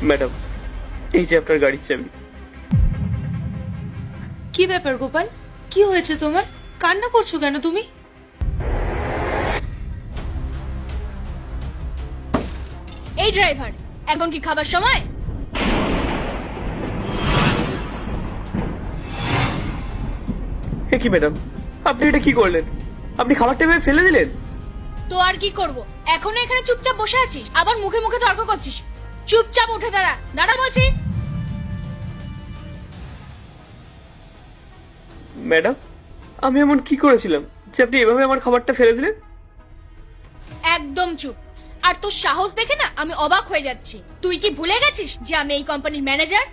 Madam, এই যে আপনার গাড়ির চাবি। কি ব্যাপার গোপাল, কি হয়েছে তোমার? কান্না করছো কেন তুমি? এই ড্রাইভার, এখন কি খাবার সময়? কি ম্যাডাম, আপনি এটা কি করলেন? আপনি খাবারটা এভাবে ফেলে দিলেন? তো আর কি করব, এখনো এখানে চুপচাপ বসে আছিস, আবার মুখে মুখে তর্ক করছিস। চুপচাপ উঠে দাঁড়া, দাঁড়া বলছি। ম্যাডাম, আমি এমন কি করেছিলাম যে আপনি এভাবে আমার খাবারটা ফেলে দিলেন? একদম চুপ। আর তোর সাহস দেখে না আমি অবাক হয়ে যাচ্ছি। তুই কি ভুলে গেছিস যে আমি এই কোম্পানির ম্যানেজার?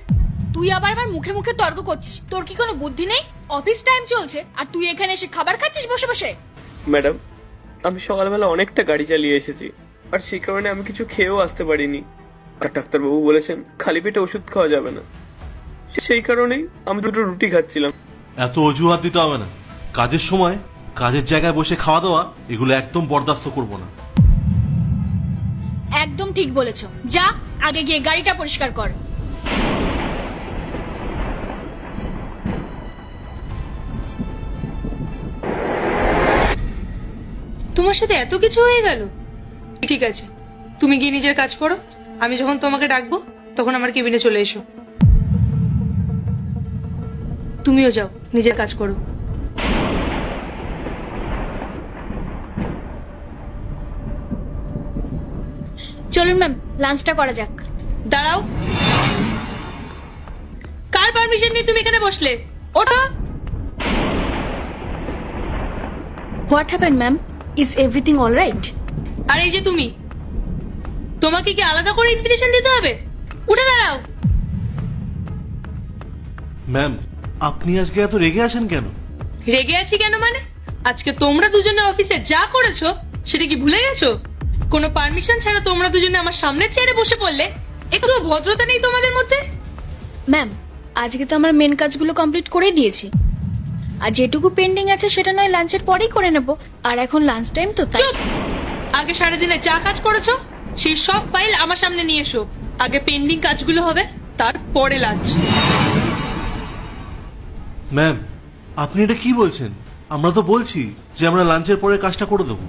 তুই আবার আমার মুখে মুখে তর্ক করছিস। তোর কি কোনো বুদ্ধি নেই? অফিস টাইম চলছে আর তুই এখানে এসে খাবার খাচ্ছিস বসে বসে। ম্যাডাম, আমি সকালবেলা অনেকটা গাড়ি চালিয়ে এসেছি, আর সেই কারণে আমি কিছু খেয়েও আসতে পারিনি। আর ডাক্তারবাবু বলেছেন খালি পেটে ওষুধ খাওয়া যাবে না, সেই কারণেই আমি দুটো রুটি খাচ্ছিলাম। এত অজুহাত দিতে হবে না। কাজের সময় কাজের জায়গায় বসে খাওয়া দাওয়া এগুলো একদম বরদাস্ত করব না। একদম ঠিক বলেছো। যা, আগে গিয়ে গাড়িটা পরিষ্কার কর। তোমার সাথে এত কিছু হয়ে গেল? ঠিক আছে, তুমি গিয়ে নিজের কাজ করো। আমি যখন তোমাকে ডাকবো তখন আমার কেবিনে চলে এসো। তুমিও যাও, নিজের কাজ করো। চলুন ম্যাম, লাঞ্চটা করা যাক। দাঁড়াও, কার পারমিশন নিয়ে তুমি এখানে বসলে? ওঠো। What happened ma'am? Is everything alright? আর এই যে তুমি, তোমাকে কি আলাদা করে ইনভিটেশন দিতে হবে? উঠে দাঁড়াও। ম্যাম, আপনি আজকে এত রেগে আছেন কেন? রেগে আছি কেন মানে? আজকে তোমরা দুজনে অফিসে যা করেছো সেটা কি ভুলে গেছো? কোনো পারমিশন ছাড়া তোমরা দুজনে আমার সামনের চেয়ারে বসে পড়লে। একটু ভদ্রতা নেই তোমাদের মধ্যে? ম্যাম, আজকে তো আমার মেন কাজগুলো কমপ্লিট করে দিয়েছি, আর যেটুকু পেন্ডিং আছে সেটা নয় লাঞ্চের পরেই করে নেব। আর এখন লাঞ্চ টাইম তো, তাই। চুপ! আগে সারাদিনে যা কাজ করেছো সেই সব ফাইল আমার সামনে নিয়ে এসো। আগে পেন্ডিং কাজগুলো হবে, তারপরে লাঞ্চ। ম্যাম, আপনি এটা কি বলছেন? আমরা তো বলছি যে আমরা লাঞ্চের পরে কাজটা করে দেবো।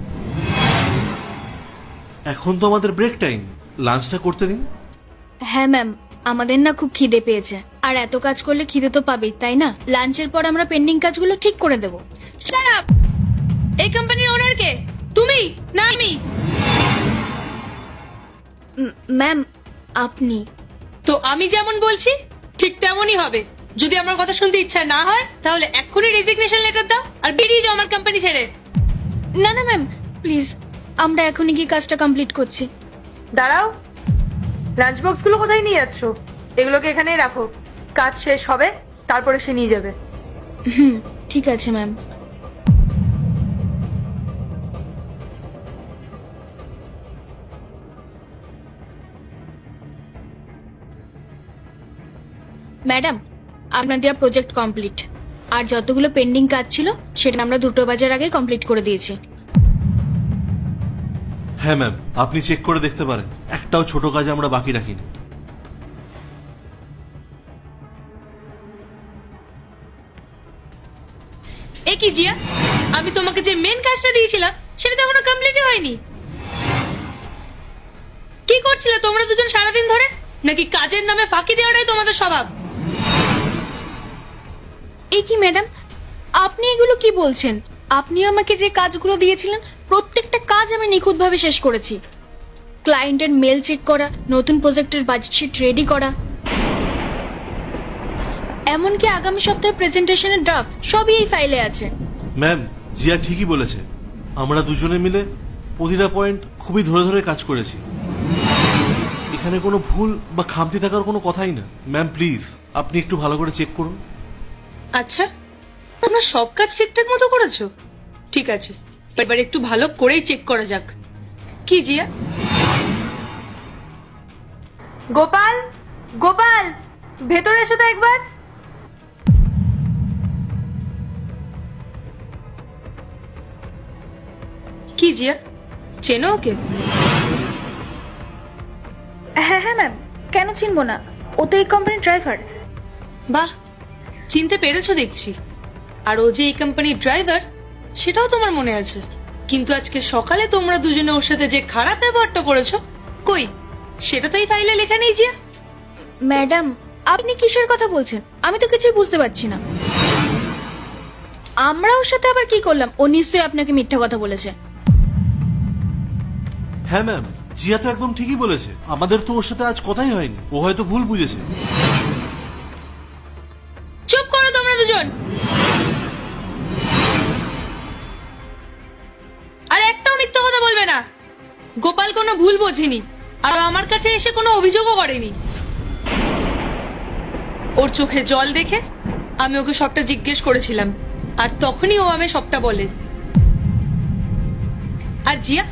এখন তো আমাদের ব্রেক টাইম, লাঞ্চটা করতে দিন। হ্যাঁ ম্যাম, আমাদের না খুব খিদে পেয়েছে, আর এত কাজ করলে খিদে তো পাবেই, তাই না? লাঞ্চের পর আমরা পেন্ডিং কাজগুলো ঠিক করে দেব। Shut up! এই কোম্পানির ওনার কে? তুমি না আমি? ম্যাম, আপনি। তো আমি যেমন বলছি ঠিক তেমনই হবে। যদি আমার কথা শুনতে ইচ্ছা না হয় তাহলে এক্ষুনি রেজিগনেশন লেটার দাও আর বেরিয়ে যাও আমার কোম্পানি ছেড়ে। না না ম্যাম, প্লিজ, আমরা এখনই কি কাজটা কমপ্লিট করছি। দাঁড়াও, লাঞ্চ বক্স গুলো কোথায় নিয়ে যাচ্ছ? এগুলোকে এখানেই রাখো, কাজ শেষ হবে তারপরে সে নিয়ে যাবে। ঠিক আছে ম্যাম। ম্যাডাম, আপনার দেওয়া প্রজেক্ট কমপ্লিট, আর যতগুলো পেন্ডিং কাজ ছিল সেটা আমরা 2টো বাজার আগে কমপ্লিট করে দিয়েছি। হ্যাঁ ম্যাম, আপনি চেক করে দেখতে পারেন, একটাও ছোট কাজ আমরা বাকি রাখিনি। এ কি জিয়া, আমি তোমাকে যে মেন কাজটা দিয়েছিলাম সেটা তো এখনো কমপ্লিটই হয়নি। কি করছিলে তোমরা দুজন সারাদিন ধরে? নাকি কাজের নামে ফাঁকি দেওয়াটাই তোমাদের স্বভাব? এই কি ম্যাডাম, আপনি এগুলো কি বলছেন? আপনি আমাকে যে কাজগুলো দিয়েছিলেন প্রত্যেকটা কাজ আমি নিখুঁতভাবে শেষ করেছি। ক্লায়েন্টের মেল চেক করা, নতুন প্রজেক্টের বাজেট শিট রেডি করা, এমনকি আগামী সপ্তাহে প্রেজেন্টেশনের ড্রাফট সবই এই ফাইলে আছে। ম্যাম, জিয়া ঠিকই বলেছে, আমরা দুজনে মিলে প্রতিটা পয়েন্ট খুবই ধরে ধরে কাজ করেছি। এখানে কোনো ভুল বা খামতি থাকার কোনো কথাই না। ম্যাম প্লিজ, আপনি একটু ভালো করে চেক করুন। আচ্ছা, তোমরা সব কাজ ঠিকঠাক মতো করেছো? ঠিক আছে, এবার একটু ভালো করেই চেক করা যাক। কি জিয়া? গোপাল, গোপাল, ভেতরে এসো তো একবার। কি জিয়া, চেনো ওকে? হ্যাঁ হ্যাঁ ম্যাম, কেন চিনবো না? ও তো এই কোম্পানির ড্রাইভার। বাহ, চিনতে পেরেছো দেখছি। আর ও যে এই কোম্পানির ড্রাইভার সেটাও তোমার মনে আছে। কিন্তু আজকে সকালে তোমরা দুজনে ওর সাথে যে খারাপ ব্যবহারটা করেছো, কই সেটা তো এই ফাইলে লেখা নেই জিয়া। ম্যাডাম, আপনি কিসের কথা বলছেন? আমি তো কিছুই বুঝতে পারছি না। আমরা ওর সাথে আবার কি করলাম? ও নিশ্চয়ই আপনাকে মিথ্যা কথা বলেছে। হ্যাঁ ম্যাম, জিয়া তো একদম ঠিকই বলেছে। আমাদের তো ওর সাথে আজ কথাই হয়নি। ও হয়তো ভুল বুঝেছে। চুপ করো তোমরা দুজন। আর একটাও মিথ্যা কথা বলবে না। গোপাল কোনো ভুল বোঝেনি, আর ও আমার কাছে এসে কোনো অভিযোগও করেনি। ওর চোখে জল দেখে আমি ওকে সবটা জিজ্ঞেস করেছিলাম, আর তখনই ও আমি সবটা বলে। আর জিয়া,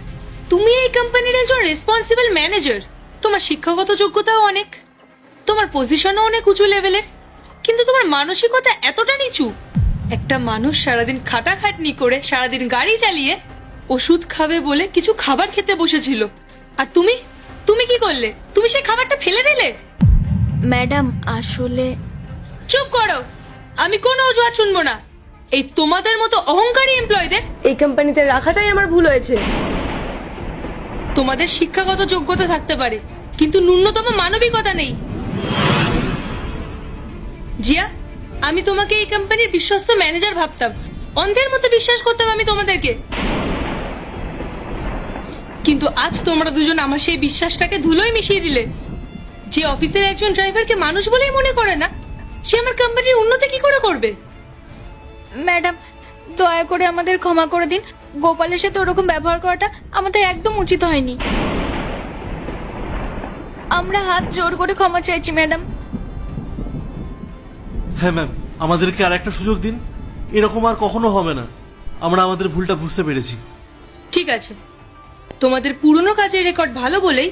তুমি এই কোম্পানির একজন রেসপন্সিবল ম্যানেজার। তোমার শিক্ষাগত যোগ্যতাও অনেক, তোমার পজিশনও অনেক উঁচু লেভেলের, কিন্তু তোমার মানসিকতা এতটা নিচু। একটা মানুষ সারাদিন খাটাখাটনি করে, সারাদিন গাড়ি চালিয়ে ওষুধ খাবে বলে কিছু খাবার খেতে বসেছিল, আর তুমি তুমি কি করলে? তুমি সেই খাবারটা ফেলে দিলে। ম্যাডাম, আসলে চুপ করো, আমি কোনো অজুহাত শুনবো না। এই তোমাদের মতো অহংকারী এমপ্লয়ীদের এই কোম্পানিতে রাখাটাই আমার ভুল হয়েছে। তোমাদের শিক্ষাগত যোগ্যতা থাকতে পারে, কিন্তু ন্যূনতম মানবিকতা নেই। জিয়া, আমি তোমাকে এই কোম্পানির বিশ্বস্ত ম্যানেজার ভাবতাম, অন্ধের মতো বিশ্বাস করতাম আমি তোমাদেরকে। কিন্তু আজ তোমরা দুজন আমার সেই বিশ্বাসটাকে ধুলোয় মিশিয়ে দিলে। যে অফিসের একজন ড্রাইভারকে মানুষ বলেই মনে করে না, সে আমার কোম্পানির উন্নতি কি করে করবে? ম্যাডাম, দয়া করে আমাদের ক্ষমা করে দিন। গোপালের সাথে ওরকম ব্যবহার করাটা আমাদের একদম উচিত হয়নি। আমরা হাত জোর করে ক্ষমা চাইছি ম্যাডাম। হ্যাঁ ম্যাম, আমাদেরকে আর একটা সুযোগ দিন। এরকম আর কখনো হবে না। আমরা আমাদের ভুলটা বুঝতে পেরেছি। ঠিক আছে, তোমাদের পুরনো কাজের রেকর্ড ভালো বলেই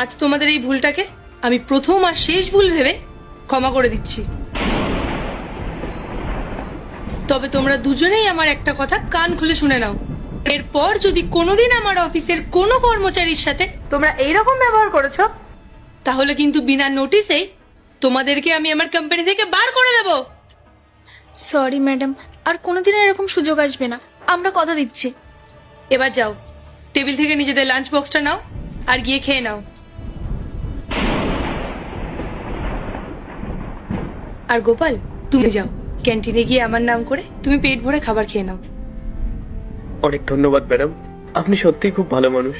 আজ তোমাদের এই ভুলটাকে আমি প্রথম আর শেষ ভুল ভেবে ক্ষমা করে দিচ্ছি। তবে তোমরা দুজনেই আমার একটা কথা কান খুলে শুনে নাও। এরপর যদি কোনোদিন আমার অফিসের কোনো কর্মচারীর সাথে তোমরা এইরকম ব্যবহার করেছো, তাহলে কিন্তু বিনা নোটিসেই তোমাদেরকে আমি আমার কোম্পানি থেকে বার করে দেব। সরি ম্যাডাম, আর কোনোদিন এরকম সুযোগ আসবে না, আমরা কথা দিচ্ছি। এবার যাও, টেবিল থেকে নিজেদের লাঞ্চ বক্সটা নাও আর গিয়ে খেয়ে নাও। আর গোপাল, তুমি যাও ক্যান্টিনে গিয়ে আমার নাম করে তুমি পেট ভরে খাবার খেয়ে নাও। অনেক ধন্যবাদ ম্যাডাম, আপনি সত্যিই খুব ভালো মানুষ।